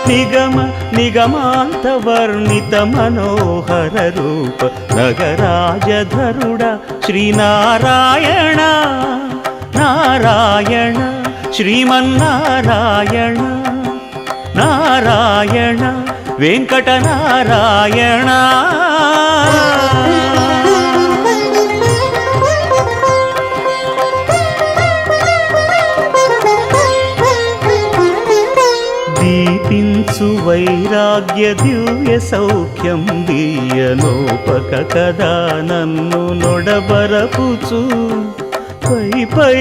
నిగమ నిగమాంత వర్ణిత మనోహర రూప నగరాజధరుడ శ్రీనారాయణ నారాయణ శ్రీమన్నారాయణ నారాయణ వెంకటనారాయణ. దీపించు వైరాగ్య దివ్య సౌఖ్యం దీయనోపక కదా నన్ను నొడబరపుచు పై పై